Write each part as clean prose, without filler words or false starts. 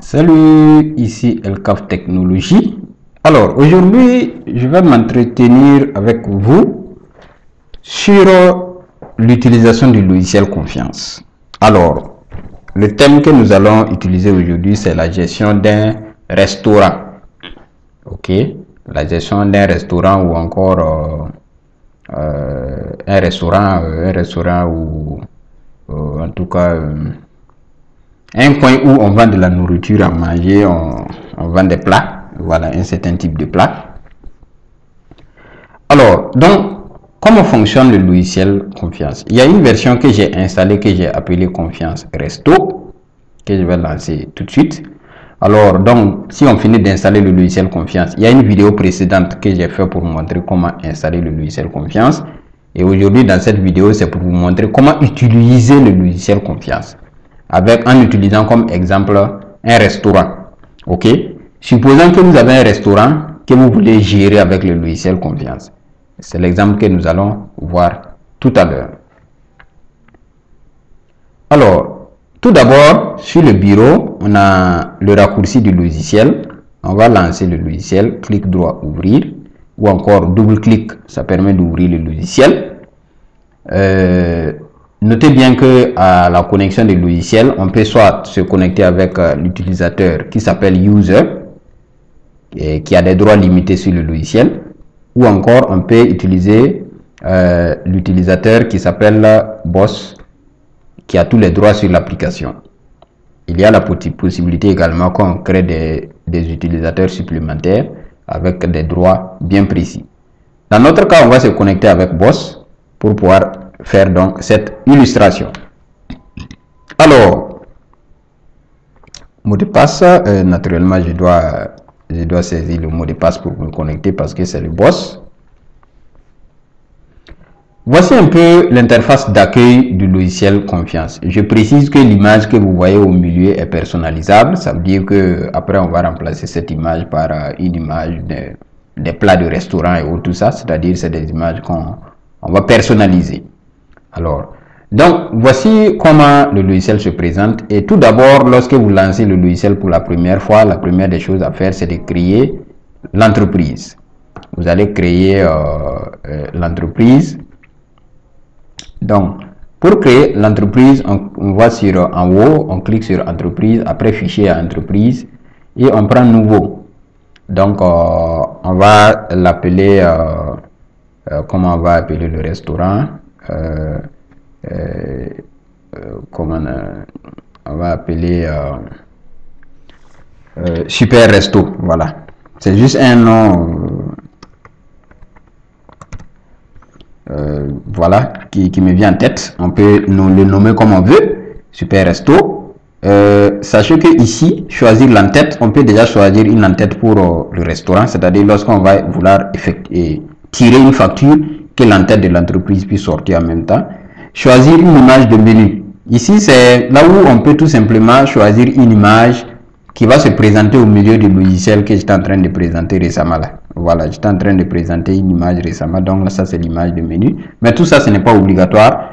Salut, ici Elcaf Technologie. Alors aujourd'hui, je vais m'entretenir avec vous sur l'utilisation du logiciel Confiance. Alors, le thème que nous allons utiliser aujourd'hui, c'est la gestion d'un restaurant. Ok, la gestion d'un restaurant ou encore un restaurant ou en tout cas un coin où on vend de la nourriture à manger, on vend des plats, voilà, un certain type de plats. Alors, donc, comment fonctionne le logiciel Confiance? Il y a une version que j'ai installée, que j'ai appelée Confiance Resto, que je vais lancer tout de suite. Alors, donc, si on finit d'installer le logiciel Confiance, il y a une vidéo précédente que j'ai fait pour vous montrer comment installer le logiciel Confiance. Et aujourd'hui, dans cette vidéo, c'est pour vous montrer comment utiliser le logiciel Confiance. En utilisant comme exemple un restaurant. Ok, supposons que vous avez un restaurant que vous voulez gérer avec le logiciel Confiance. C'est l'exemple que nous allons voir tout à l'heure. Alors, tout d'abord, sur le bureau, on a le raccourci du logiciel. On va lancer le logiciel, clic droit ouvrir, ou encore double-clic, ça permet d'ouvrir le logiciel. Notez bien que à la connexion des logiciels, on peut soit se connecter avec l'utilisateur qui s'appelle User, et qui a des droits limités sur le logiciel, ou encore on peut utiliser l'utilisateur qui s'appelle Boss, qui a tous les droits sur l'application. Il y a la possibilité également qu'on crée des utilisateurs supplémentaires avec des droits bien précis. Dans notre cas, on va se connecter avec Boss pour pouvoir faire donc cette illustration. Alors, mot de passe, naturellement je dois saisir le mot de passe pour me connecter parce que c'est le Boss. Voici un peu l'interface d'accueil du logiciel Confiance. Je précise que l'image que vous voyez au milieu est personnalisable. Ça veut dire que après on va remplacer cette image par une image des plats de restaurant et tout ça. C'est-à-dire c'est des images qu'on va personnaliser. Alors, donc voici comment le logiciel se présente. Et tout d'abord, lorsque vous lancez le logiciel pour la première fois, la première des choses à faire, c'est de créer l'entreprise. Vous allez créer l'entreprise. Donc, pour créer l'entreprise, on va en haut, on clique sur entreprise, après fichier à entreprise et on prend nouveau. Donc, on va l'appeler, comment on va appeler le restaurant? On va appeler Super Resto. Voilà, c'est juste un nom voilà qui me vient en tête. On peut le nommer comme on veut, Super Resto. Sachez que ici, choisir l'entête, on peut déjà choisir une entête pour le restaurant, c'est-à-dire lorsqu'on va vouloir tirer une facture, que l'entête de l'entreprise puisse sortir en même temps. Choisir une image de menu. Ici, c'est là où on peut tout simplement choisir une image qui va se présenter au milieu du logiciel que j'étais en train de présenter récemment là. Voilà, j'étais en train de présenter une image récemment, donc là, ça c'est l'image de menu. Mais tout ça, ce n'est pas obligatoire.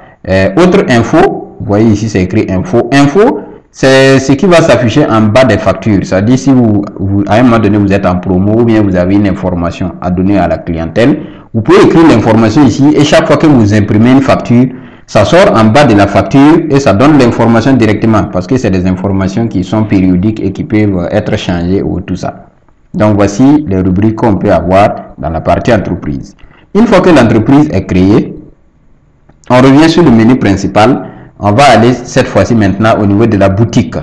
Autre info, vous voyez ici, c'est écrit info. Info, c'est ce qui va s'afficher en bas des factures. C'est-à-dire si à un moment donné, vous êtes en promo ou bien vous avez une information à donner à la clientèle, vous pouvez écrire l'information ici et chaque fois que vous imprimez une facture, ça sort en bas de la facture et ça donne l'information directement parce que c'est des informations qui sont périodiques et qui peuvent être changées ou tout ça. Donc voici les rubriques qu'on peut avoir dans la partie entreprise. Une fois que l'entreprise est créée, on revient sur le menu principal. On va aller cette fois-ci maintenant au niveau de la boutique.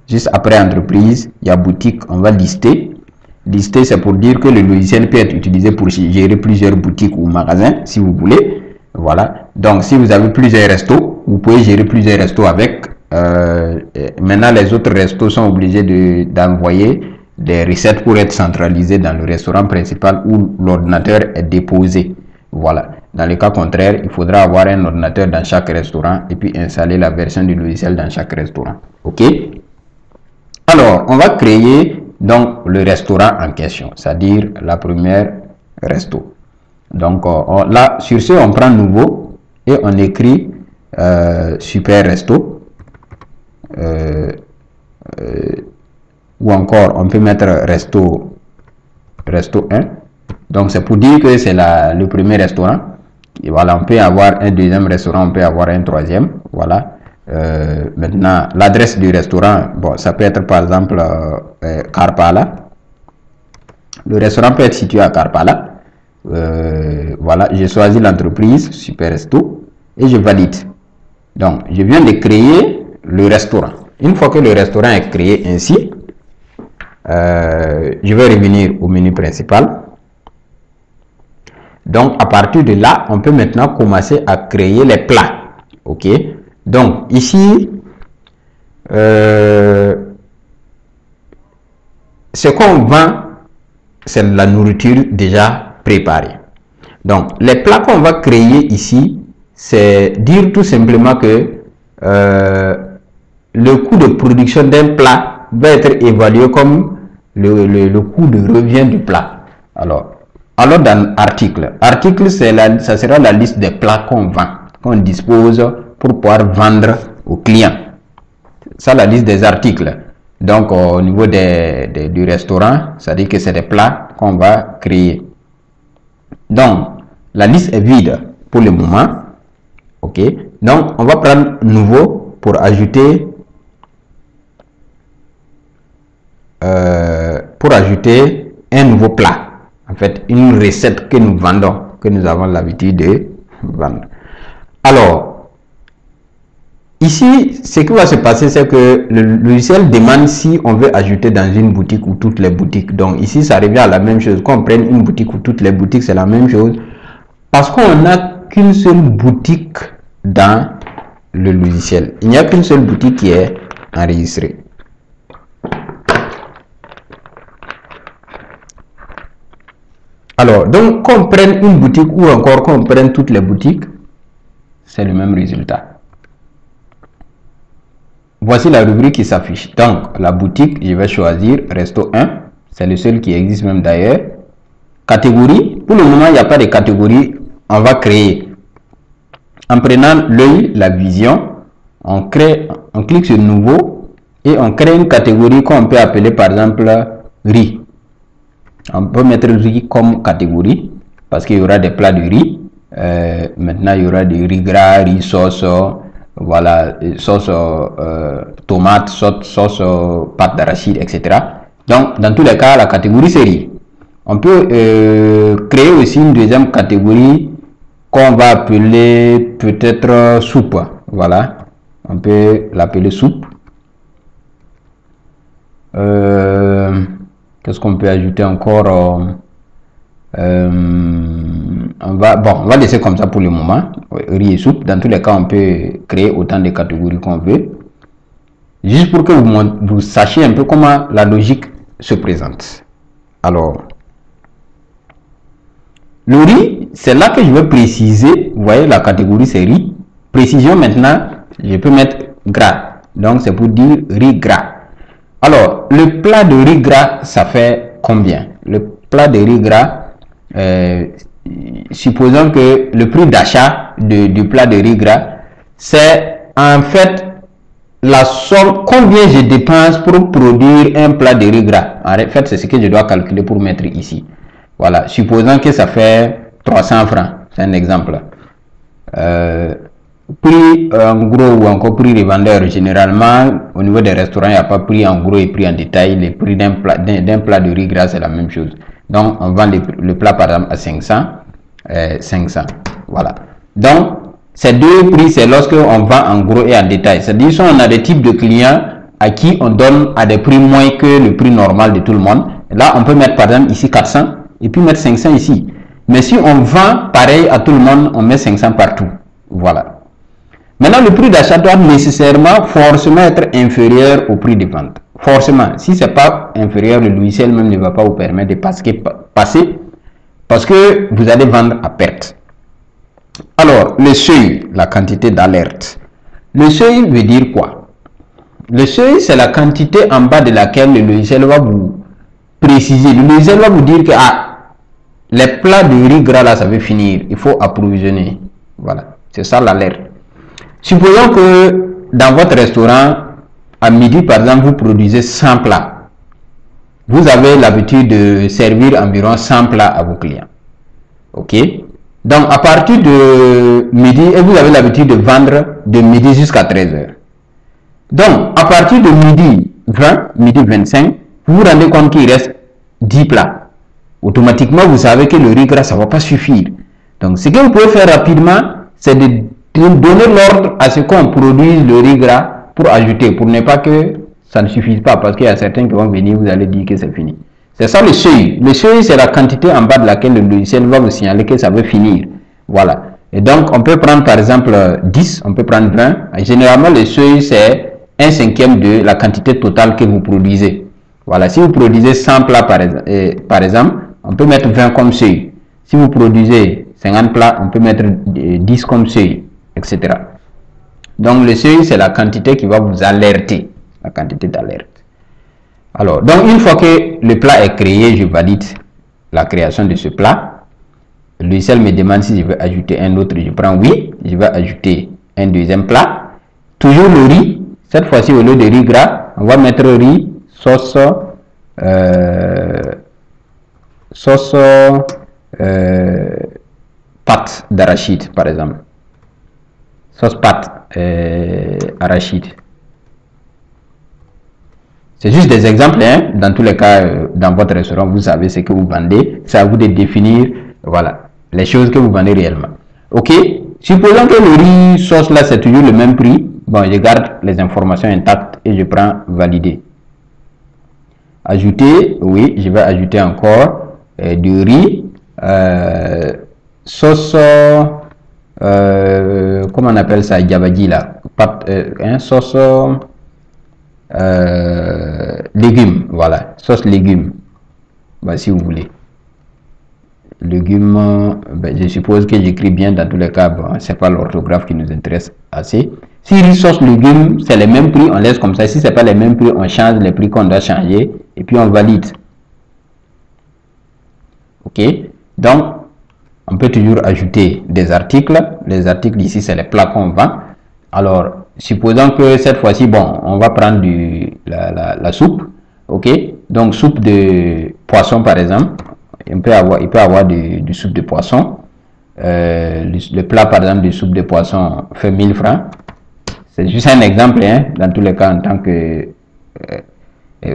Juste après entreprise, il y a boutique, on va lister. Lister, c'est pour dire que le logiciel peut être utilisé pour gérer plusieurs boutiques ou magasins si vous voulez. Voilà, donc si vous avez plusieurs restos, vous pouvez gérer plusieurs restos avec. Maintenant, les autres restos sont obligés d'envoyer des recettes pour être centralisées dans le restaurant principal où l'ordinateur est déposé. Voilà, dans le cas contraire, il faudra avoir un ordinateur dans chaque restaurant et puis installer la version du logiciel dans chaque restaurant. Ok, alors on va créer donc le restaurant en question, c'est-à-dire la première resto. Donc là, sur ce, on prend nouveau et on écrit Super Resto. ou encore on peut mettre resto 1. Donc c'est pour dire que c'est le premier restaurant. Et voilà, on peut avoir un deuxième restaurant, on peut avoir un troisième. Voilà. Maintenant, l'adresse du restaurant, bon, ça peut être par exemple Karpala. Le restaurant peut être situé à Karpala. Voilà, j'ai choisi l'entreprise Super Resto et je valide. Donc, je viens de créer le restaurant. Une fois que le restaurant est créé ainsi, je vais revenir au menu principal. Donc, à partir de là, on peut maintenant commencer à créer les plats. OK? Donc, ici, ce qu'on vend, c'est la nourriture déjà préparée. Donc, les plats qu'on va créer ici, c'est dire tout simplement que le coût de production d'un plat va être évalué comme le coût de revient du plat. Alors dans article, ça sera la liste des plats qu'on vend, qu'on dispose pour pouvoir vendre aux clients. Ça, la liste des articles. Donc, au niveau du restaurant, ça dit que c'est des plats qu'on va créer. Donc, la liste est vide pour le moment. OK. Donc, on va prendre nouveau pour ajouter un nouveau plat. En fait, une recette que nous vendons, que nous avons l'habitude de vendre. Alors, ici, ce qui va se passer, c'est que le logiciel demande si on veut ajouter dans une boutique ou toutes les boutiques. Donc, ici, ça revient à la même chose. Qu'on prenne une boutique ou toutes les boutiques, c'est la même chose. Parce qu'on n'a qu'une seule boutique dans le logiciel. Il n'y a qu'une seule boutique qui est enregistrée. Alors, donc, qu'on prenne une boutique ou encore qu'on prenne toutes les boutiques, c'est le même résultat. Voici la rubrique qui s'affiche. Donc, la boutique, je vais choisir Resto 1. C'est le seul qui existe même d'ailleurs. Catégorie, pour le moment, il n'y a pas de catégorie. On va créer. En prenant l'œil, la vision, on clique sur Nouveau et on crée une catégorie qu'on peut appeler par exemple riz. On peut mettre riz comme catégorie parce qu'il y aura des plats de riz. Maintenant, il y aura du riz gras, riz sauce, voilà, sauce tomate, sauce pâte d'arachide, etc. Donc, dans tous les cas, la catégorie c'est riz. On peut créer aussi une deuxième catégorie qu'on va appeler peut-être soupe. Voilà, on peut l'appeler soupe. Qu'est-ce qu'on peut ajouter encore? On va laisser comme ça pour le moment. Riz et soupe. Dans tous les cas, on peut créer autant de catégories qu'on veut. Juste pour que vous sachiez un peu comment la logique se présente. Alors, le riz, c'est là que je vais préciser. Vous voyez, la catégorie c'est riz. Précision maintenant, je peux mettre gras. Donc, c'est pour dire riz gras. Alors, le plat de riz gras, ça fait combien? Le plat de riz gras, supposons que le prix d'achat du plat de riz gras, c'est en fait la somme, combien je dépense pour produire un plat de riz gras. En fait, c'est ce que je dois calculer pour mettre ici. Voilà, supposons que ça fait 300 francs, c'est un exemple. Prix en gros ou encore prix revendeur, généralement au niveau des restaurants il n'y a pas prix en gros et prix en détail. Les prix d'un plat de riz gras c'est la même chose. Donc on vend le plat par exemple à 500. Voilà, donc ces deux prix c'est lorsque on vend en gros et en détail. C'est-à-dire si on a des types de clients à qui on donne à des prix moins que le prix normal de tout le monde, là on peut mettre par exemple ici 400 et puis mettre 500 ici. Mais si on vend pareil à tout le monde, on met 500 partout. Voilà. Maintenant, le prix d'achat doit nécessairement, forcément être inférieur au prix de vente. Forcément. Si ce n'est pas inférieur, le logiciel même ne va pas vous permettre de passer parce que vous allez vendre à perte. Alors, le seuil, la quantité d'alerte. Le seuil veut dire quoi? Le seuil, c'est la quantité en bas de laquelle le logiciel va vous préciser. Le logiciel va vous dire que les plats de riz gras là, ça veut finir. Il faut approvisionner. Voilà. C'est ça l'alerte. Supposons que dans votre restaurant, à midi, par exemple, vous produisez 100 plats. vous avez l'habitude de servir environ 100 plats à vos clients. Ok? Donc, à partir de midi, et vous avez l'habitude de vendre de midi jusqu'à 13h. Donc, à partir de midi 20, midi 25, vous vous rendez compte qu'il reste 10 plats. Automatiquement, vous savez que le riz gras, ça ne va pas suffire. Donc, ce que vous pouvez faire rapidement, c'est de donner l'ordre à ce qu'on produise le riz gras pour ajouter, pour ne pas que ça ne suffise pas, parce qu'il y a certains qui vont venir, vous allez dire que c'est fini. C'est ça le seuil. Le seuil, c'est la quantité en bas de laquelle le logiciel va vous signaler que ça veut finir. Voilà. Et donc, on peut prendre par exemple 10, on peut prendre 20. Et généralement, le seuil, c'est 1/5 de la quantité totale que vous produisez. Voilà. Si vous produisez 100 plats par exemple, on peut mettre 20 comme seuil. Si vous produisez 50 plats, on peut mettre 10 comme seuil, etc. Donc, le seuil, c'est la quantité qui va vous alerter. La quantité d'alerte. Alors, donc une fois que le plat est créé, je valide la création de ce plat. Le logiciel me demande si je veux ajouter un autre. Je prends oui. Je vais ajouter un deuxième plat. Toujours le riz. Cette fois-ci, au lieu de riz gras, on va mettre riz, sauce pâte d'arachide, par exemple. Sauce pâte arachide. C'est juste des exemples, hein. Dans tous les cas, dans votre restaurant, vous savez ce que vous vendez. C'est à vous de définir, voilà, les choses que vous vendez réellement. Ok. Supposons que le riz sauce là, c'est toujours le même prix. Bon, je garde les informations intactes et je prends valider. Ajouter, oui, je vais ajouter encore du riz, sauce, comment on appelle ça, jabadi là, sauce légumes, voilà, sauce légumes, bah, si vous voulez. Légumes, ben, je suppose que j'écris bien dans tous les cas, bon, c'est pas l'orthographe qui nous intéresse assez. Si riz sauce légumes, c'est les mêmes prix, on laisse comme ça. Si c'est pas les mêmes prix, on change les prix qu'on doit changer et puis on valide. Ok, donc on peut toujours ajouter des articles. Les articles ici, c'est les plats qu'on vend. Alors, supposons que cette fois-ci, bon, on va prendre la soupe, ok? Donc, soupe de poisson, par exemple. Il peut avoir du soupe de poisson. Le plat, par exemple, de soupe de poisson fait 1000 francs. C'est juste un exemple, hein? Dans tous les cas, en tant que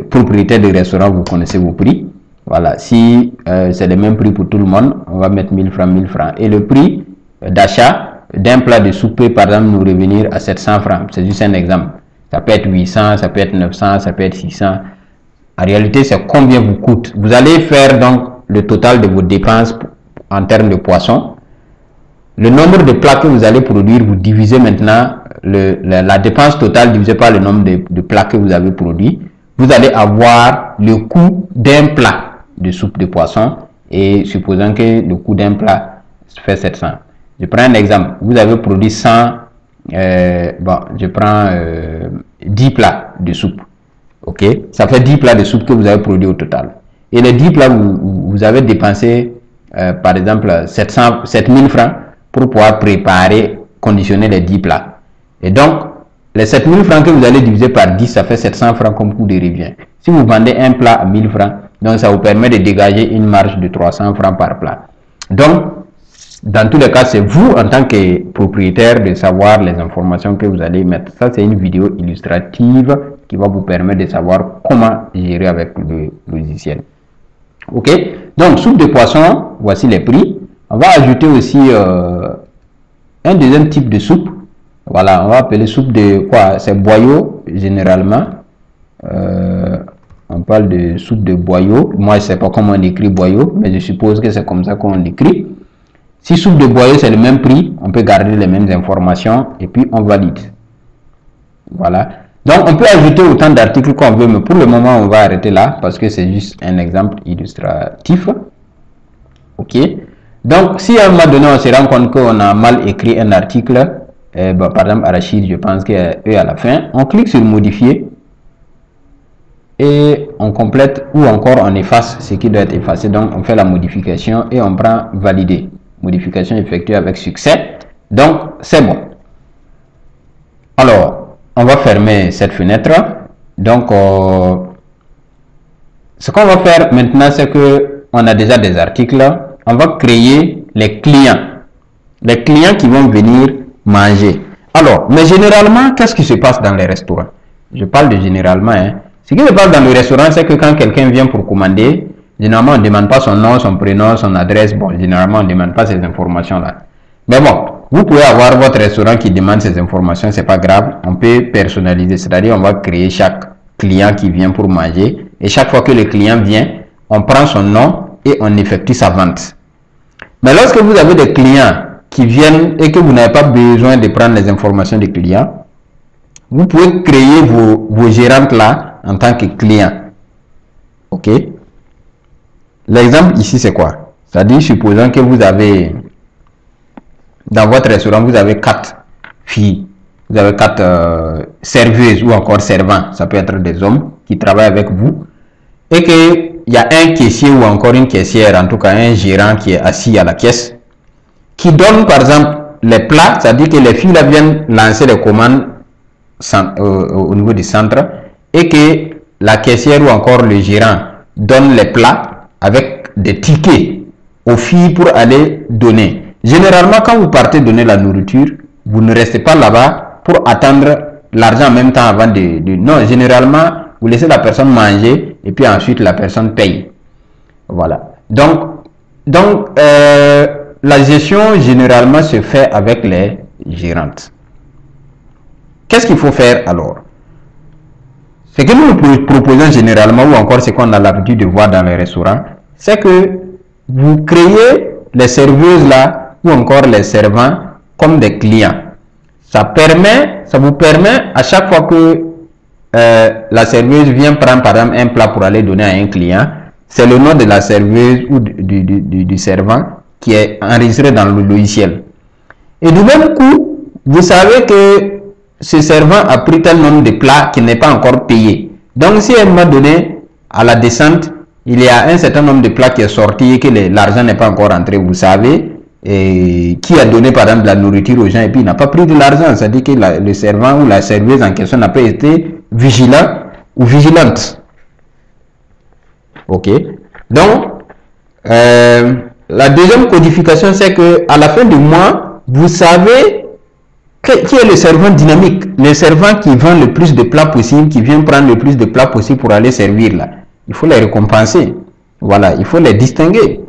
propriétaire de restaurant, vous connaissez vos prix. Voilà, si c'est le même prix pour tout le monde, on va mettre 1000 francs, 1000 francs. Et le prix d'achat d'un plat de soupe, par exemple, nous revenir à 700 francs. C'est juste un exemple. Ça peut être 800, ça peut être 900, ça peut être 600. En réalité, c'est combien vous coûte. Vous allez faire donc le total de vos dépenses en termes de poisson. Le nombre de plats que vous allez produire, vous divisez maintenant la dépense totale divisée par le nombre de plats que vous avez produit. Vous allez avoir le coût d'un plat de soupe de poisson et supposons que le coût d'un plat fait 700. Je prends un exemple. Vous avez produit 100, bon, je prends 10 plats de soupe. Ok, ça fait 10 plats de soupe que vous avez produit au total. Et les 10 plats, vous avez dépensé, par exemple, 7000 francs pour pouvoir préparer, conditionner les 10 plats. Et donc, les 7000 francs que vous allez diviser par 10, ça fait 700 francs comme coût de revient. Si vous vendez un plat à 1000 francs, donc ça vous permet de dégager une marge de 300 francs par plat. Donc, dans tous les cas, c'est vous, en tant que propriétaire, de savoir les informations que vous allez mettre. Ça, c'est une vidéo illustrative qui va vous permettre de savoir comment gérer avec le logiciel. Ok, donc soupe de poisson, voici les prix. On va ajouter aussi un deuxième type de soupe. Voilà, on va appeler soupe de quoi? C'est boyau généralement. On parle de soupe de boyau. Moi, je ne sais pas comment on écrit boyau, mais je suppose que c'est comme ça qu'on l'écrit. Si soupe de boyau, c'est le même prix, on peut garder les mêmes informations et puis on valide. Voilà. Donc, on peut ajouter autant d'articles qu'on veut, mais pour le moment, on va arrêter là parce que c'est juste un exemple illustratif. Ok. Donc, si à un moment donné, on se rend compte qu'on a mal écrit un article, par exemple, arachide, je pense qu'il y a E à la fin, on clique sur modifier et on complète ou encore on efface ce qui doit être effacé. Donc, on fait la modification et on prend valider. Modification effectuée avec succès. Donc, c'est bon. Alors, on va fermer cette fenêtre. Donc, Ce qu'on va faire maintenant, c'est que on a déjà des articles. On va créer les clients. Les clients qui vont venir manger. Alors, mais généralement, qu'est-ce qui se passe dans les restaurants? Je parle de généralement. Hein. Ce qui se passe dans le restaurant, c'est que quand quelqu'un vient pour commander, généralement, on ne demande pas son nom, son prénom, son adresse. Bon, généralement, on ne demande pas ces informations-là. Mais bon, vous pouvez avoir votre restaurant qui demande ces informations, c'est pas grave. On peut personnaliser, c'est-à-dire on va créer chaque client qui vient pour manger. Et chaque fois que le client vient, on prend son nom et on effectue sa vente. Mais lorsque vous avez des clients qui viennent et que vous n'avez pas besoin de prendre les informations des clients, vous pouvez créer vos gérantes là en tant que client. Ok? L'exemple ici, c'est quoi? C'est-à-dire, supposons que vous avez, dans votre restaurant, vous avez 4 filles, vous avez 4 serveuses ou encore servants, ça peut être des hommes qui travaillent avec vous, et qu'il y a un caissier ou encore une caissière, en tout cas un gérant qui est assis à la caisse, qui donne par exemple les plats, c'est-à-dire que les filles là viennent lancer les commandes au niveau du centre, et que la caissière ou encore le gérant donne les plats avec des tickets aux filles pour aller donner. Généralement, quand vous partez donner la nourriture, vous ne restez pas là-bas pour attendre l'argent en même temps avant de... Non, généralement, vous laissez la personne manger et puis ensuite la personne paye. Voilà. Donc la gestion généralement se fait avec les gérantes. Qu'est-ce qu'il faut faire alors? Ce que nous proposons généralement, ou encore ce qu'on a l'habitude de voir dans les restaurants, c'est que vous créez les serveuses là, ou encore les servants, comme des clients. Ça vous permet à chaque fois que la serveuse vient prendre par exemple un plat pour aller donner à un client, c'est le nom de la serveuse ou du servant qui est enregistré dans le logiciel. Et du même coup, vous savez que ce servant a pris tel nombre de plats qui n'est pas encore payé. Donc si à un moment donné, à la descente, il y a un certain nombre de plats qui est sorti et que l'argent n'est pas encore entré, vous savez, et qui a donné par exemple de la nourriture aux gens et puis il n'a pas pris de l'argent, c'est-à-dire que le servant ou la serveuse en question n'a pas été vigilant ou vigilante. Ok. Donc, la deuxième codification, c'est que à la fin du mois, vous savez qui est le servant dynamique, le servant qui vend le plus de plats possible, qui vient prendre le plus de plats possible pour aller servir là. Il faut les récompenser. Voilà, il faut les distinguer.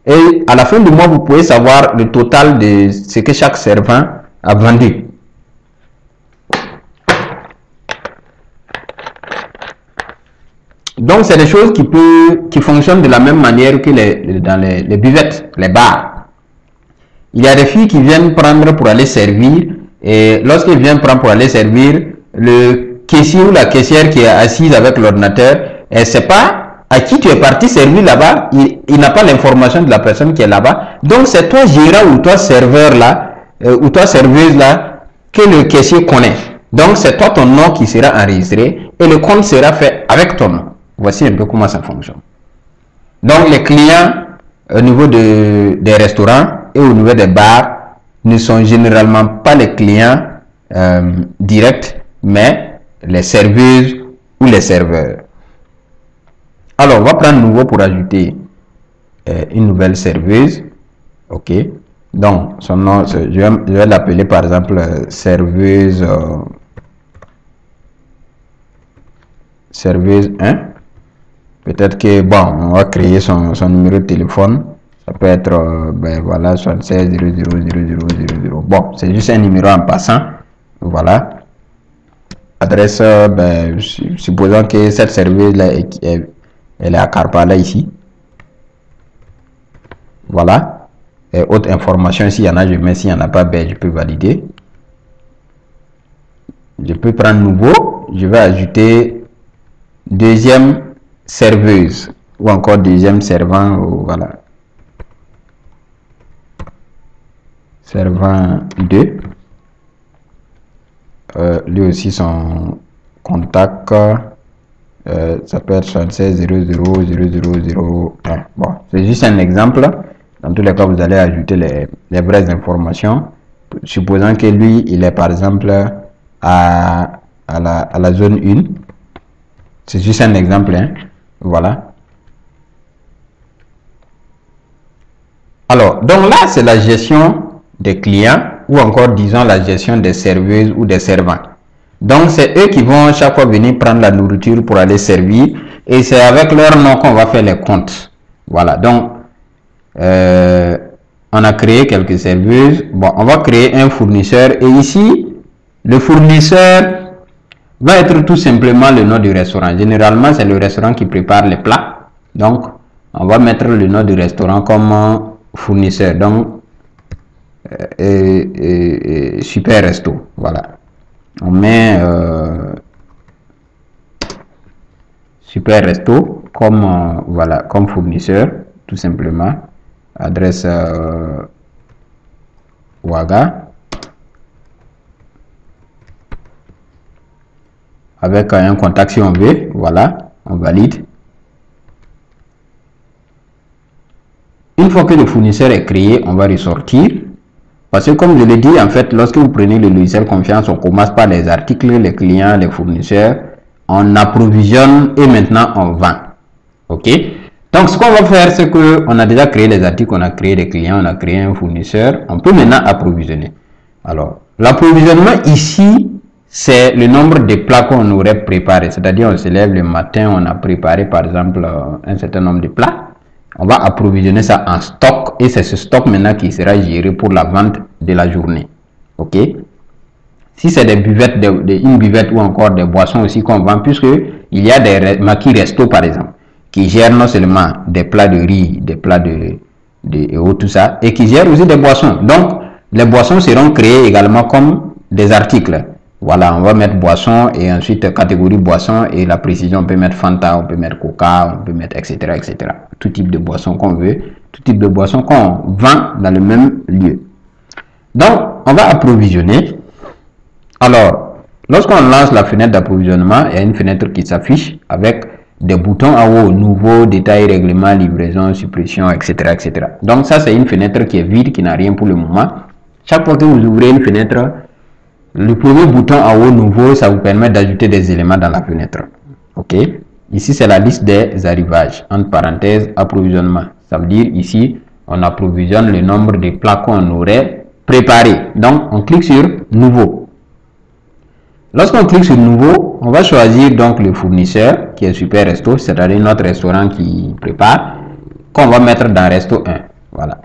Et à la fin du mois, vous pouvez savoir le total de ce que chaque servant a vendu. Donc, c'est des choses qui fonctionnent de la même manière que dans les buvettes, les bars. Il y a des filles qui viennent prendre pour aller servir. Et lorsqu'ils viennent prendre pour aller servir, le caissier ou la caissière qui est assise avec l'ordinateur, elle ne sait pas à qui tu es parti servir là-bas. Il n'a pas l'information de la personne qui est là-bas. Donc, c'est toi gérant ou toi serveur là, ou toi serveuse là, que le caissier connaît. Donc, c'est toi ton nom qui sera enregistré et le compte sera fait avec ton nom. Voici un peu comment ça fonctionne. Donc, les clients au niveau des restaurants et au niveau des bars ne sont généralement pas les clients directs, mais les serveuses ou les serveurs. Alors, on va prendre nouveau pour ajouter une nouvelle serveuse. Ok. Donc, son nom, je vais l'appeler par exemple serveuse 1. Peut-être que, bon, on va créer son numéro de téléphone. Ça peut être, ben voilà, 76 00 00 00. Bon, c'est juste un numéro en passant. Voilà. Adresse, ben, supposons que cette serveuse-là, elle est à Karpala ici. Voilà. Et autre information, s'il y en a, je mets. S'il n'y en a pas, ben, je peux valider. Je peux prendre nouveau. Je vais ajouter deuxième serveuse ou encore deuxième servant. Voilà. Servant 2. Lui aussi son contact, ça peut être 76 00 00 01. Bon, c'est juste un exemple. Dans tous les cas, vous allez ajouter les vraies informations. Supposons que lui, il est par exemple à la zone 1. C'est juste un exemple. Hein. Voilà. Alors, donc là, c'est la gestion des clients ou encore, disons, la gestion des serveuses ou des servants. Donc, c'est eux qui vont chaque fois venir prendre la nourriture pour aller servir et c'est avec leur nom qu'on va faire les comptes. Voilà, donc, on a créé quelques serveuses. Bon, on va créer un fournisseur et ici, le fournisseur va être tout simplement le nom du restaurant. Généralement, c'est le restaurant qui prépare les plats. Donc, on va mettre le nom du restaurant comme fournisseur. Donc, Super Resto. Voilà. On met Super Resto comme, voilà, comme fournisseur, tout simplement. Adresse Ouaga. Avec un contact si on veut, voilà, on valide. Une fois que le fournisseur est créé, on va ressortir. Parce que comme je l'ai dit, en fait, lorsque vous prenez le logiciel Confiance, on commence par les articles, les clients, les fournisseurs, on approvisionne et maintenant on vend. Ok? Donc ce qu'on va faire, c'est qu'on a déjà créé les articles, on a créé les clients, on a créé un fournisseur, on peut maintenant approvisionner. Alors, l'approvisionnement ici, c'est le nombre de plats qu'on aurait préparé. C'est-à-dire, on se lève le matin, on a préparé par exemple un certain nombre de plats. On va approvisionner ça en stock et c'est ce stock maintenant qui sera géré pour la vente de la journée. Ok? Si c'est des buvettes, une buvette ou encore des boissons aussi qu'on vend, puisque il y a des maquis resto par exemple, qui gèrent non seulement des plats de riz, des plats de tout ça, et qui gèrent aussi des boissons. Donc, les boissons seront créées également comme des articles. Voilà, on va mettre boisson et ensuite catégorie boisson et la précision, on peut mettre Fanta, on peut mettre Coca, on peut mettre etc. etc. Tout type de boisson qu'on veut, tout type de boisson qu'on vend dans le même lieu. Donc, on va approvisionner. Alors, lorsqu'on lance la fenêtre d'approvisionnement, il y a une fenêtre qui s'affiche avec des boutons en haut, nouveau, détail, règlement, livraison, suppression, etc. etc. Donc, ça, c'est une fenêtre qui est vide, qui n'a rien pour le moment. Chaque fois que vous ouvrez une fenêtre, le premier bouton en haut nouveau, ça vous permet d'ajouter des éléments dans la fenêtre. Ok. Ici, c'est la liste des arrivages. Entre parenthèses, approvisionnement. Ça veut dire ici, on approvisionne le nombre de plats qu'on aurait préparés. Donc, on clique sur nouveau. Lorsqu'on clique sur nouveau, on va choisir donc le fournisseur qui est Super Resto, c'est-à-dire notre restaurant qui prépare, qu'on va mettre dans Resto 1. Voilà.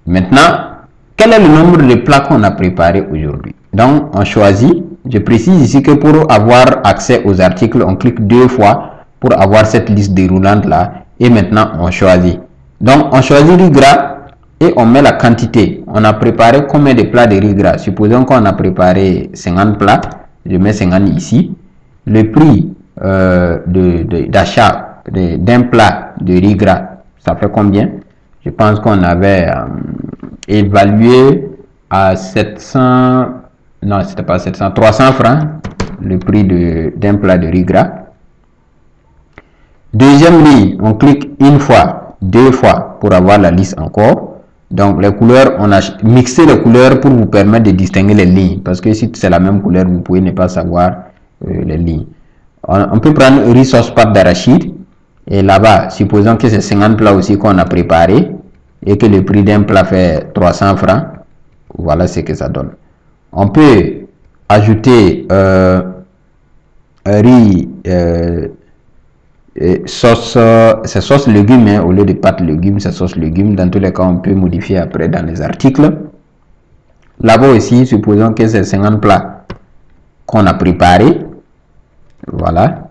Maintenant, quel est le nombre de plats qu'on a préparés aujourd'hui? Donc, on choisit. Je précise ici que pour avoir accès aux articles, on clique 2 fois pour avoir cette liste déroulante là. Et maintenant, on choisit. Donc, on choisit riz gras et on met la quantité. On a préparé combien de plats de riz gras? Supposons qu'on a préparé 50 plats. Je mets 50 ici. Le prix d'achat d'un plat de riz gras, ça fait combien? Je pense qu'on avait évalué à 700... Non, c'était pas 700, 300 francs le prix d'un plat de riz gras. Deuxième ligne, on clique une fois, 2 fois pour avoir la liste encore. Donc les couleurs, on a mixé les couleurs pour vous permettre de distinguer les lignes. Parce que si c'est la même couleur, vous pouvez ne pas savoir les lignes. On peut prendre riz sauce pâte d'arachide. Et là-bas, supposons que c'est 50 plats aussi qu'on a préparé. Et que le prix d'un plat fait 300 francs. Voilà ce que ça donne. On peut ajouter riz, sauce, c'est sauce légumes, hein, au lieu de pâte légumes, c'est sauce légumes. Dans tous les cas, on peut modifier après dans les articles. Là-bas aussi, supposons que c'est 50 plats qu'on a préparé. Voilà.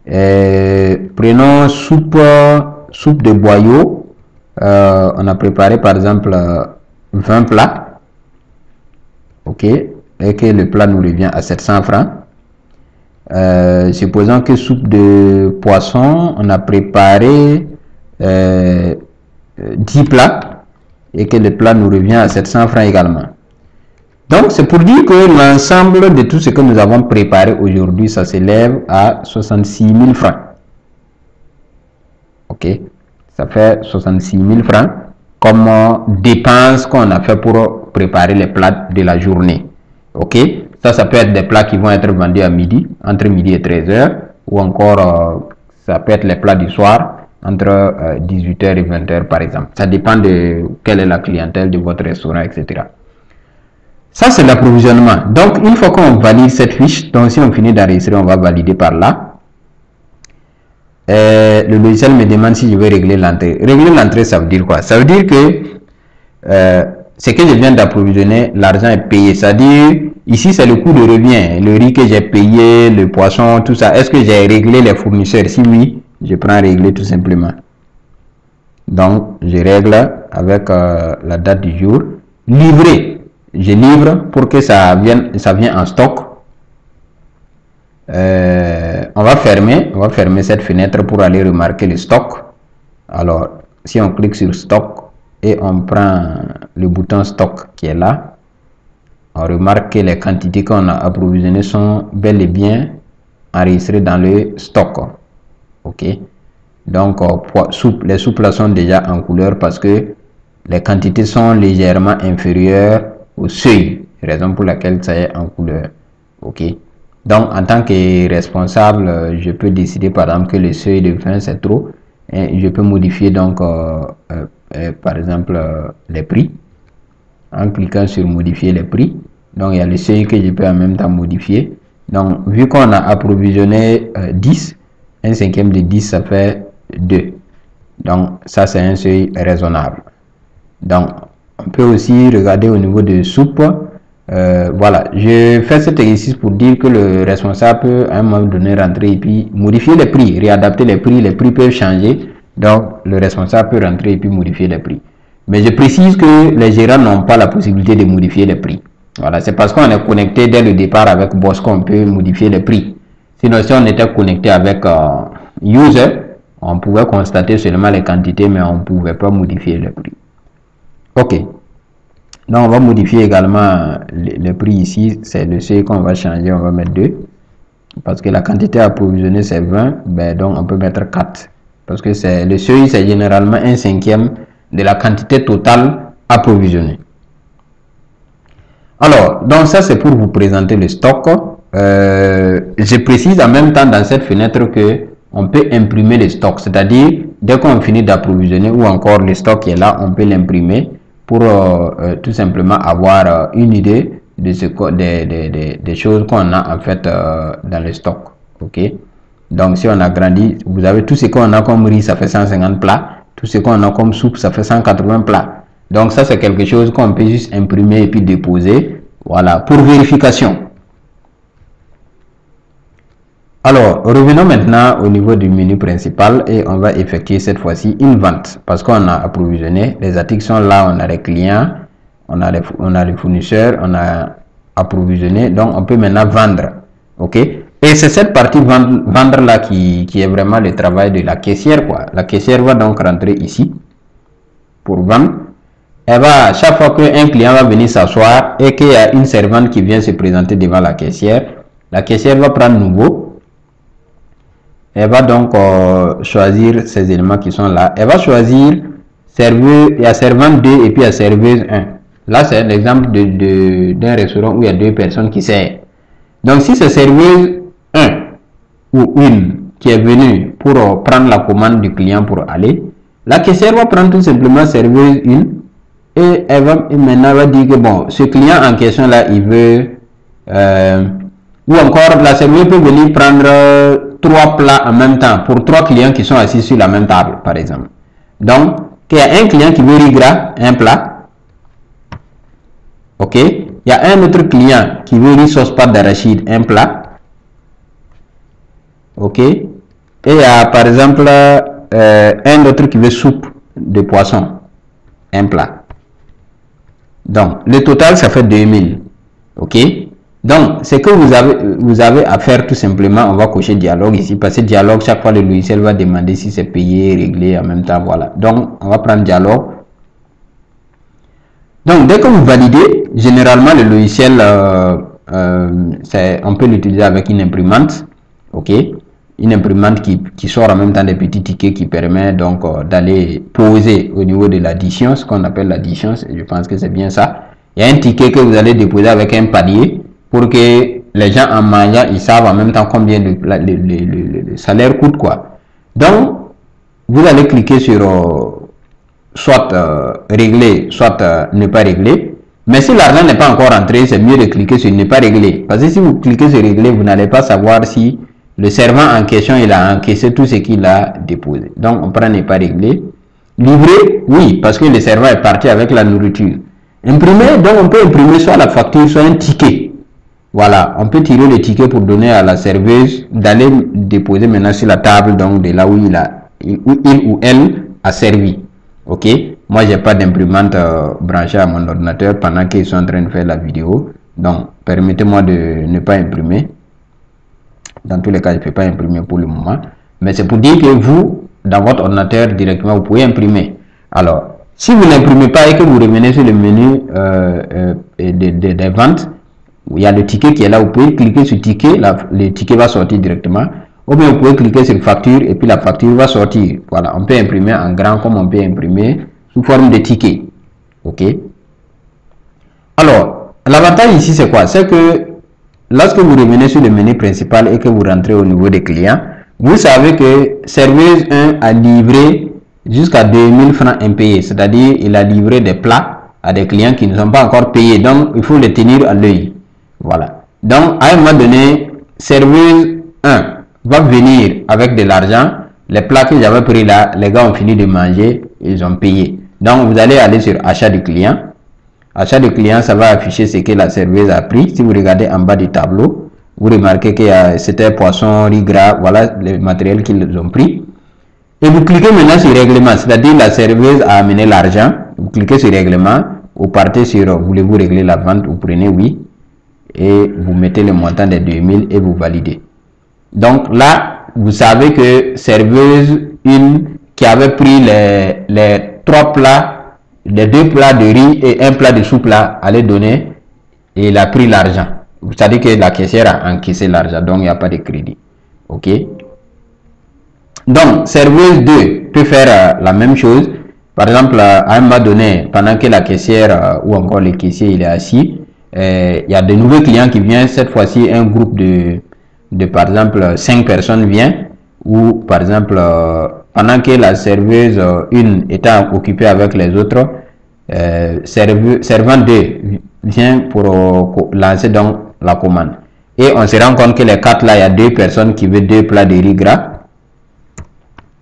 Prenons soupe de boyau. On a préparé par exemple 20 plats. Ok, et que le plat nous revient à 700 francs. Supposons que soupe de poisson, on a préparé 10 plats et que le plat nous revient à 700 francs également. Donc, c'est pour dire que l'ensemble de tout ce que nous avons préparé aujourd'hui, ça s'élève à 66 000 francs. Ok, ça fait 66 000 francs comme dépense qu'on a fait pour préparer les plats de la journée. Ok, ça peut être des plats qui vont être vendus à midi, entre midi et 13h, ou encore ça peut être les plats du soir, entre 18h et 20h par exemple. Ça dépend de quelle est la clientèle de votre restaurant, etc. Ça, c'est l'approvisionnement. Donc, une fois qu'on valide cette fiche, donc si on finit d'enregistrer, on va valider par là. Le logiciel me demande si je veux régler l'entrée. Régler l'entrée, ça veut dire quoi? Ça veut dire que ce que je viens d'approvisionner, l'argent est payé. C'est-à-dire, ici, c'est le coût de revient. Le riz que j'ai payé, le poisson, tout ça. Est-ce que j'ai réglé les fournisseurs? Si oui, je prends régler tout simplement. Donc, je règle avec la date du jour. Livrer. Je livre pour que ça vienne en stock. On va fermer cette fenêtre pour aller remarquer le stock. Alors, si on clique sur stock et on prend le bouton stock qui est là, on remarque que les quantités qu'on a approvisionnées sont bel et bien enregistrées dans le stock. Ok. Donc, les soupes sont déjà en couleur parce que les quantités sont légèrement inférieures au seuil, raison pour laquelle ça est en couleur. Ok. Donc, en tant que responsable, je peux décider par exemple que le seuil de 20 c'est trop et je peux modifier donc par exemple les prix en cliquant sur modifier les prix. Donc, il y a le seuil que je peux en même temps modifier. Donc, vu qu'on a approvisionné 10, un cinquième de 10 ça fait 2. Donc, ça c'est un seuil raisonnable. Donc, on peut aussi regarder au niveau de soupe. Voilà, je fais cet exercice pour dire que le responsable peut à un moment donné rentrer et puis modifier les prix, réadapter les prix peuvent changer. Donc, le responsable peut rentrer et puis modifier les prix. Mais je précise que les gérants n'ont pas la possibilité de modifier les prix. Voilà, c'est parce qu'on est connecté dès le départ avec Boss qu'on peut modifier les prix. Sinon, si on était connecté avec User, on pouvait constater seulement les quantités, mais on ne pouvait pas modifier les prix. Ok. Donc, on va modifier également les prix ici. C'est le seuil qu'on va changer. On va mettre 2. Parce que la quantité approvisionnée, c'est 20. Ben, donc, on peut mettre 4. Parce que le seuil, c'est généralement un cinquième de la quantité totale approvisionnée. Alors, donc ça, c'est pour vous présenter le stock. Je précise en même temps dans cette fenêtre que on peut imprimer le stock. C'est-à-dire, dès qu'on finit d'approvisionner ou encore le stock qui est là, on peut l'imprimer pour tout simplement avoir une idée de des choses qu'on a en fait dans le stock. Ok. Donc si on agrandit, vous avez tout ce qu'on a comme riz, ça fait 150 plats. Tout ce qu'on a comme soupe, ça fait 180 plats. Donc ça c'est quelque chose qu'on peut juste imprimer et puis déposer. Voilà, pour vérification. Alors, revenons maintenant au niveau du menu principal et on va effectuer cette fois-ci une vente parce qu'on a approvisionné, les articles sont là, on a les clients, on a les fournisseurs, on a approvisionné, donc on peut maintenant vendre. Ok. Et c'est cette partie vendre là qui est vraiment le travail de la caissière, quoi. La caissière va donc rentrer ici pour vendre. Elle va, chaque fois qu'un client va venir s'asseoir et qu'il y a une servante qui vient se présenter devant la caissière va prendre nouveau. Elle va donc choisir ces éléments qui sont là. Elle va choisir serveuse, il y a servante 2 et puis il y a serveuse 1. Là, c'est un exemple d'un restaurant où il y a 2 personnes qui servent. Donc, si c'est serveuse 1 ou une qui est venue pour prendre la commande du client pour aller, la caissière va prendre tout simplement serveuse 1 et elle va maintenant va dire que bon, ce client en question là, il veut ou encore la serveuse peut venir prendre 3 plats en même temps pour 3 clients qui sont assis sur la même table, par exemple. Donc, il y a un client qui veut riz gras, un plat. Ok. Il y a un autre client qui veut riz sauce pâte d'arachide, un plat. Ok. Et il y a par exemple un autre qui veut soupe de poisson, un plat. Donc, le total, ça fait 2000. Ok. Donc, ce que vous avez à faire tout simplement, on va cocher dialogue ici, parce que dialogue, chaque fois le logiciel va demander si c'est payé, réglé en même temps, voilà. Donc, on va prendre dialogue. Donc, dès que vous validez, généralement le logiciel, on peut l'utiliser avec une imprimante, ok. Une imprimante qui sort en même temps des petits tickets qui permet donc d'aller poser au niveau de l'addition, ce qu'on appelle l'addition, je pense que c'est bien ça. Il y a un ticket que vous allez déposer avec un panier, pour que les gens en mangeant, ils savent en même temps combien le salaire coûte, quoi. Donc, vous allez cliquer sur soit régler, soit ne pas régler. Mais si l'argent n'est pas encore entré, c'est mieux de cliquer sur ne pas régler. Parce que si vous cliquez sur régler, vous n'allez pas savoir si le servant en question, il a encaissé tout ce qu'il a déposé. Donc, on prend ne pas régler. Livrer, oui, parce que le servant est parti avec la nourriture. Imprimer, donc on peut imprimer soit la facture, soit un ticket. Voilà, on peut tirer le ticket pour donner à la serveuse d'aller déposer maintenant sur la table, donc de là où il ou elle a servi. Ok, moi j'ai pas d'imprimante branchée à mon ordinateur pendant qu'ils sont en train de faire la vidéo, donc permettez-moi de ne pas imprimer. Dans tous les cas, je ne peux pas imprimer pour le moment, mais c'est pour dire que vous, dans votre ordinateur directement, vous pouvez imprimer. Alors, si vous n'imprimez pas et que vous revenez sur le menu des ventes, il y a le ticket qui est là, vous pouvez cliquer sur ticket, le ticket va sortir directement. Ou bien vous pouvez cliquer sur facture et puis la facture va sortir. Voilà, on peut imprimer en grand comme on peut imprimer sous forme de ticket. Ok. Alors, l'avantage ici c'est quoi? C'est que lorsque vous revenez sur le menu principal et que vous rentrez au niveau des clients, vous savez que serveuse 1 a livré jusqu'à 2000 francs impayés. C'est-à-dire il a livré des plats à des clients qui ne sont pas encore payés. Donc, il faut les tenir à l'œil. Voilà. Donc, à un moment donné, serveuse 1 va venir avec de l'argent. Les plats que j'avais pris là, les gars ont fini de manger, ils ont payé. Donc, vous allez aller sur achat du client. Achat du client, ça va afficher ce que la serveuse a pris. Si vous regardez en bas du tableau, vous remarquez que c'était poisson, riz gras, voilà le matériel qu'ils ont pris. Et vous cliquez maintenant sur règlement, c'est-à-dire la serveuse a amené l'argent. Vous cliquez sur règlement, vous partez sur voulez-vous régler la vente, vous prenez oui. Et vous mettez le montant des 2000 et vous validez. Donc là, vous savez que serveuse 1 qui avait pris les 3 plats, les 2 plats de riz et 1 plat de soupe là, allait donner et il a pris l'argent. Vous savez que la caissière a encaissé l'argent, donc il n'y a pas de crédit. Ok. Donc, serveuse 2 peut faire la même chose. Par exemple, à un moment donné, pendant que la caissière ou encore le caissier il est assis, il y a de nouveaux clients qui viennent. Cette fois-ci, un groupe de par exemple 5 personnes vient, ou par exemple pendant que la serveuse 1 était occupée avec les autres, servant 2 vient pour lancer donc la commande et on se rend compte que les 4 là, il y a 2 personnes qui veulent 2 plats de riz gras.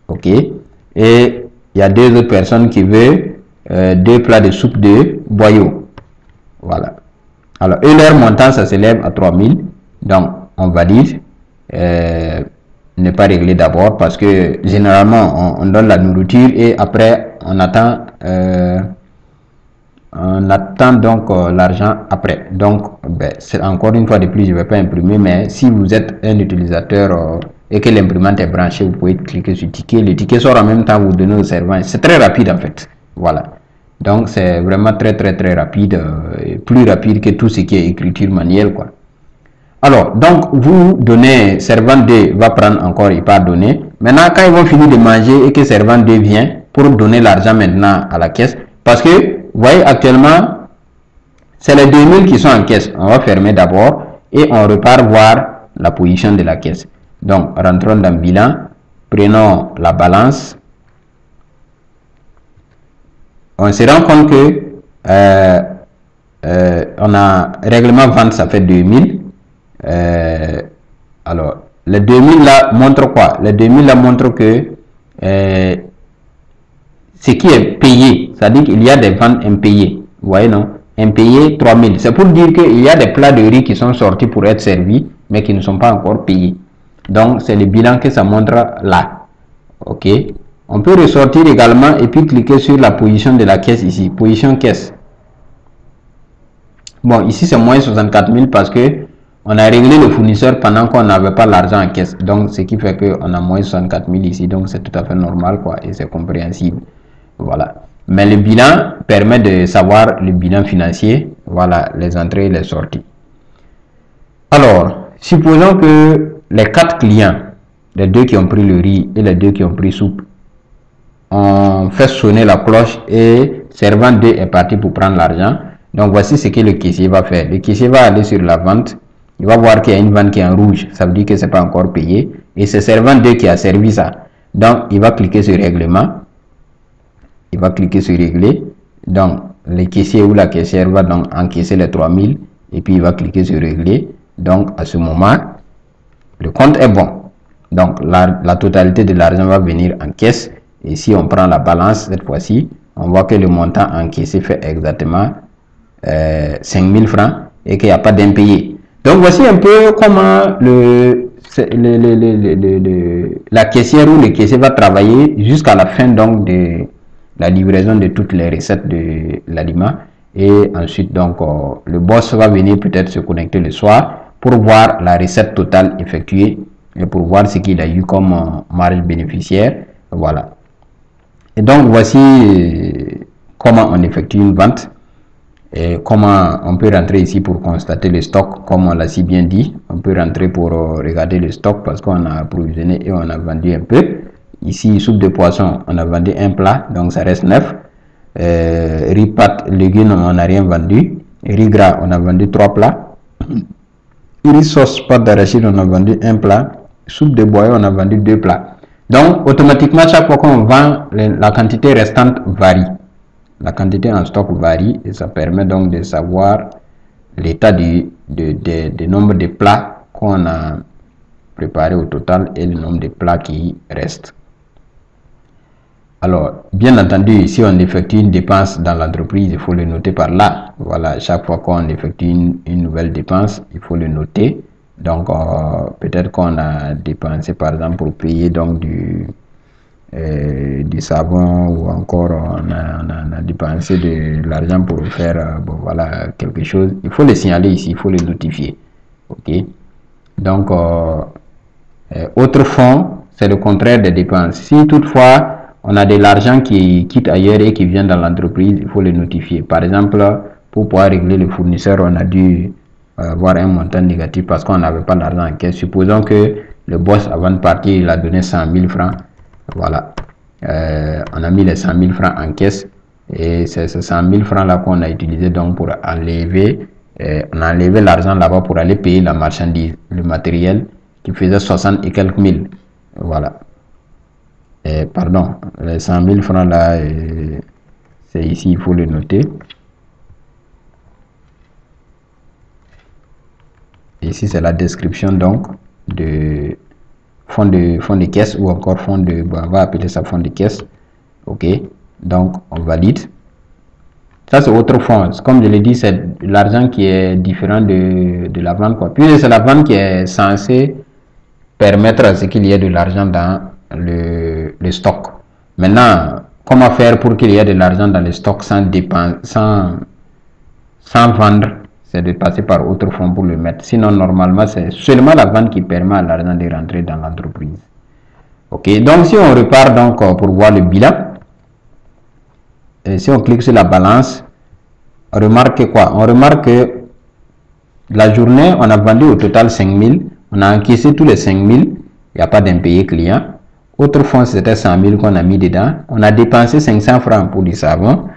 Ok, et il y a 2 autres personnes qui veulent 2 plats de soupe de boyau. Voilà. Alors, et leur montant ça s'élève à 3000, donc on valide, ne pas régler d'abord parce que généralement on donne la nourriture et après on attend donc l'argent après. Donc c'est encore une fois de plus, je ne vais pas imprimer, mais si vous êtes un utilisateur et que l'imprimante est branchée, vous pouvez cliquer sur ticket, le ticket sort en même temps, vous donnez au servant. C'est très rapide en fait. Voilà. Donc c'est vraiment très rapide, plus rapide que tout ce qui est écriture manuelle quoi. Alors, donc, vous donnez, servant 2 va prendre encore, il va donner. Maintenant, quand ils vont finir de manger et que servant 2 vient pour donner l'argent maintenant à la caisse, parce que, vous voyez, actuellement, c'est les 2000 qui sont en caisse. On va fermer d'abord et on repart voir la position de la caisse. Donc, rentrons dans le bilan, prenons la balance. On se rend compte que on a règlement vente, ça fait 2000. Alors, les 2000 là montrent quoi? Les 2000 là montrent que ce qui est payé, c'est-à-dire qu'il y a des ventes impayées. Vous voyez, non? Impayées 3000. C'est pour dire qu'il y a des plats de riz qui sont sortis pour être servis, mais qui ne sont pas encore payés. Donc, c'est le bilan que ça montre là. Ok. On peut ressortir également et puis cliquer sur la position de la caisse ici. Position caisse. Bon, ici c'est moins 64 000 parce que on a réglé le fournisseur pendant qu'on n'avait pas l'argent en caisse. Donc, ce qui fait qu'on a moins 64 000 ici. Donc, c'est tout à fait normal, quoi. Et c'est compréhensible. Voilà. Mais le bilan permet de savoir le bilan financier. Voilà, les entrées et les sorties. Alors, supposons que les 4 clients, les 2 qui ont pris le riz et les 2 qui ont pris soupe, ont fait sonner la cloche et servant 2 est parti pour prendre l'argent. Donc, voici ce que le caissier va faire. Le caissier va aller sur la vente. Il va voir qu'il y a une vente qui est en rouge, ça veut dire que ce n'est pas encore payé. Et c'est servant 2 qui a servi ça. Donc, il va cliquer sur règlement. Il va cliquer sur régler. Donc, le caissier ou la caissière va donc encaisser les 3000 et puis il va cliquer sur régler. Donc, à ce moment, le compte est bon. Donc, la totalité de l'argent va venir en caisse. Et si on prend la balance cette fois-ci, on voit que le montant encaissé fait exactement 5000 francs et qu'il n'y a pas d'impayé. Donc, voici un peu comment la caissière ou le caissier va travailler jusqu'à la fin donc de la livraison de toutes les recettes de l'aliment. Et ensuite, donc, le boss va venir peut-être se connecter le soir pour voir la recette totale effectuée et pour voir ce qu'il a eu comme marge bénéficiaire. Voilà. Et donc, voici comment on effectue une vente et comment on peut rentrer ici pour constater le stock, comme on l'a si bien dit. On peut rentrer pour regarder le stock parce qu'on a approvisionné et on a vendu un peu. Ici, soupe de poisson, on a vendu un plat, donc ça reste 9. Riz, pâtes, légumes, on n'a rien vendu. Riz gras, on a vendu 3 plats. Riz sauce, pâte d'arachide, on a vendu un plat. Soupe de boyau, on a vendu 2 plats. Donc, automatiquement, chaque fois qu'on vend, la quantité restante varie. La quantité en stock varie et ça permet donc de savoir l'état du nombre de plats qu'on a préparé au total et le nombre de plats qui restent. Alors, bien entendu, si on effectue une dépense dans l'entreprise, il faut le noter par là. Voilà, chaque fois qu'on effectue une nouvelle dépense, il faut le noter. Donc, peut-être qu'on a dépensé, par exemple, pour payer donc du savon ou encore on a dépensé de l'argent pour faire bon, voilà, quelque chose. Il faut le signaler ici, il faut le notifier. Ok. Donc, autre fonds, c'est le contraire des dépenses. Si toutefois, on a de l'argent qui quitte ailleurs et qui vient dans l'entreprise, il faut le notifier. Par exemple, pour pouvoir régler le fournisseur, on a dû avoir un montant négatif parce qu'on n'avait pas d'argent en caisse. Supposons que le boss, avant de partir, il a donné 100 000 francs. Voilà. On a mis les 100 000 francs en caisse et c'est ces 100 000 francs là qu'on a utilisé donc pour enlever, on a enlevé l'argent là-bas pour aller payer la marchandise, le matériel qui faisait 60 et quelques mille. Voilà. Pardon, les 100 000 francs là, c'est ici, il faut le noter. Ici, c'est la description donc de fonds de caisse ou encore fonds de, bon, on va appeler ça fonds de caisse. Ok, donc on valide. Ça, c'est autre fonds. Comme je l'ai dit, c'est l'argent qui est différent de la vente, quoi. Puis c'est la vente qui est censée permettre à ce qu'il y ait de l'argent dans le stock. Maintenant, comment faire pour qu'il y ait de l'argent dans le stock sans dépenser, sans vendre? C'est de passer par autre fonds pour le mettre. Sinon, normalement, c'est seulement la vente qui permet à l'argent de rentrer dans l'entreprise. Ok, donc si on repart donc pour voir le bilan, et si on clique sur la balance, on remarque quoi? On remarque que la journée, on a vendu au total 5000, on a encaissé tous les 5000, il n'y a pas d'impayé client. Autre fonds, c'était 100 000 qu'on a mis dedans. On a dépensé 500 francs pour du savon.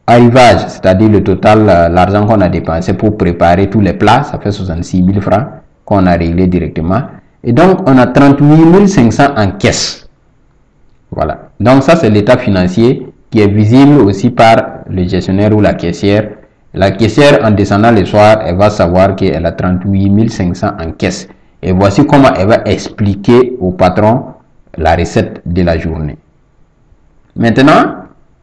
Arrivage, c'est-à-dire le total, l'argent qu'on a dépensé pour préparer tous les plats, ça fait 66 000 francs qu'on a réglé directement. Et donc, on a 38 500 en caisse. Voilà. Donc, ça, c'est l'état financier qui est visible aussi par le gestionnaire ou la caissière. La caissière, en descendant le soir, elle va savoir qu'elle a 38 500 en caisse. Et voici comment elle va expliquer au patron la recette de la journée. Maintenant,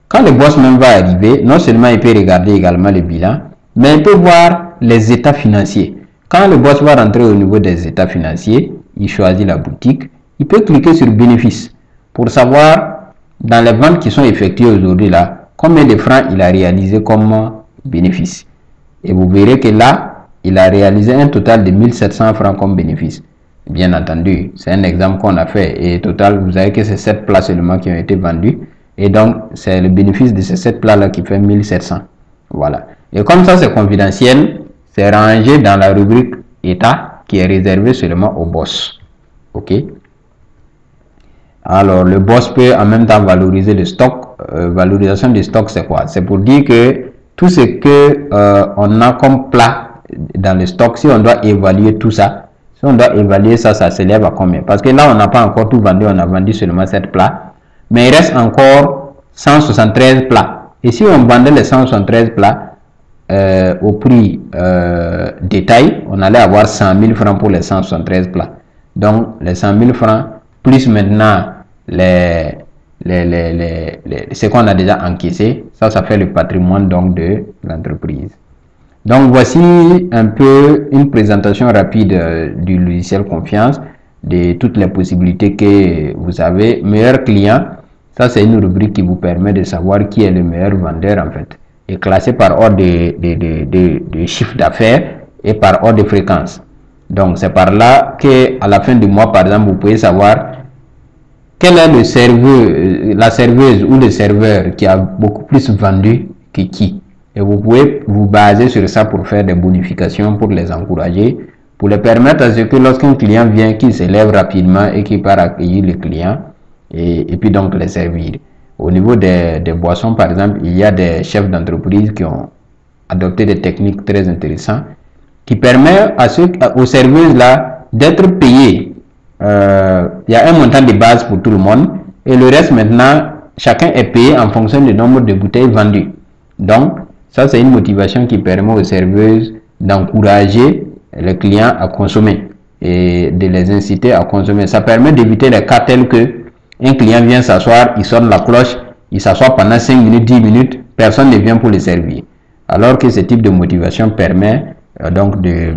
quand le boss même va arriver, non seulement il peut regarder également le bilan, mais il peut voir les états financiers. Quand le boss va rentrer au niveau des états financiers, il choisit la boutique, il peut cliquer sur bénéfice pour savoir dans les ventes qui sont effectuées aujourd'hui là, combien de francs il a réalisé comme bénéfice. Et vous verrez que là, il a réalisé un total de 1700 francs comme bénéfice. Bien entendu, c'est un exemple qu'on a fait et total, vous savez que c'est 7 plats seulement qui ont été vendus. Et donc, c'est le bénéfice de ces 7 plats-là qui fait 1700. Voilà. Et comme ça, c'est confidentiel, c'est rangé dans la rubrique État qui est réservée seulement au boss. OK? Alors, le boss peut en même temps valoriser le stock. Valorisation du stock, c'est quoi? C'est pour dire que tout ce que on a comme plat dans le stock, si on doit évaluer tout ça, Si on doit évaluer ça, ça s'élève à combien? Parce que là, on n'a pas encore tout vendu, on a vendu seulement 7 plats. Mais il reste encore 173 plats. Et si on vendait les 173 plats au prix détail, on allait avoir 100 000 francs pour les 173 plats. Donc, les 100 000 francs, plus maintenant ce qu'on a déjà encaissé, ça fait le patrimoine donc de l'entreprise. Donc voici un peu une présentation rapide du logiciel Confiance, de toutes les possibilités que vous avez. Meilleur client, ça c'est une rubrique qui vous permet de savoir qui est le meilleur vendeur en fait, et classé par ordre de chiffre d'affaires et par ordre de fréquence. Donc c'est par là que à la fin du mois par exemple vous pouvez savoir quel est le serveur, la serveuse ou le serveur qui a beaucoup plus vendu que qui. Et vous pouvez vous baser sur ça pour faire des bonifications, pour les encourager, pour les permettre à ce que lorsqu'un client vient, qu'il s'élève rapidement et qu'il part accueillir le client et puis donc les servir. Au niveau des boissons, par exemple, il y a des chefs d'entreprise qui ont adopté des techniques très intéressantes qui permettent aux serveuses là d'être payées. Il y a un montant de base pour tout le monde et le reste maintenant, chacun est payé en fonction du nombre de bouteilles vendues. Donc, ça, c'est une motivation qui permet aux serveuses d'encourager les clients à consommer et de les inciter à consommer. Ça permet d'éviter les cas tels que un client vient s'asseoir, il sonne la cloche, il s'assoit pendant 5 minutes, 10 minutes, personne ne vient pour le servir. Alors que ce type de motivation permet donc de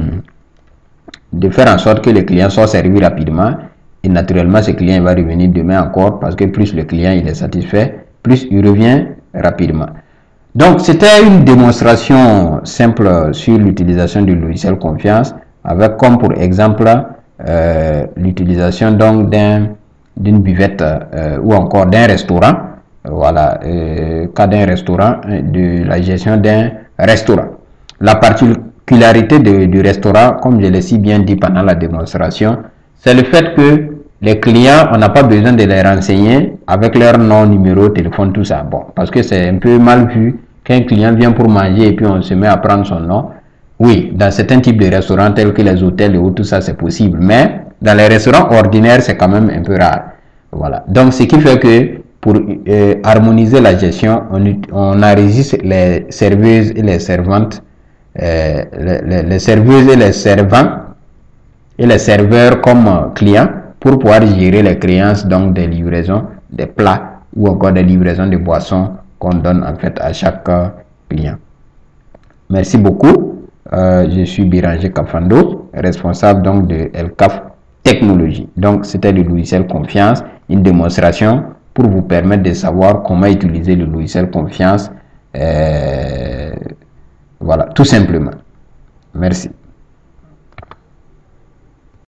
faire en sorte que le client soit servi rapidement et naturellement ce client va revenir demain encore parce que plus le client il est satisfait, plus il revient rapidement. Donc, c'était une démonstration simple sur l'utilisation du logiciel Confiance avec comme pour exemple l'utilisation donc d'une buvette ou encore d'un restaurant. Voilà, cas d'un restaurant, de la gestion d'un restaurant. La particularité du restaurant, comme je l'ai si bien dit pendant la démonstration, c'est le fait que les clients, on n'a pas besoin de les renseigner avec leur nom, numéro, téléphone, tout ça. Bon, parce que c'est un peu mal vu qu'un client vient pour manger et puis on se met à prendre son nom. Oui, dans certains types de restaurants tels que les hôtels et autres, tout ça c'est possible. Mais dans les restaurants ordinaires, c'est quand même un peu rare. Voilà. Donc, ce qui fait que pour harmoniser la gestion, on enregistre les serveuses et les servantes, les serveuses et les servants et les serveurs comme clients, pour pouvoir gérer les créances donc des livraisons des plats ou encore des livraisons de boissons qu'on donne en fait à chaque client. Merci beaucoup. Je suis Biranger Kafando, responsable donc de El-CAF Technologie. Donc c'était le logiciel Confiance, une démonstration pour vous permettre de savoir comment utiliser le logiciel Confiance. Voilà, tout simplement. Merci.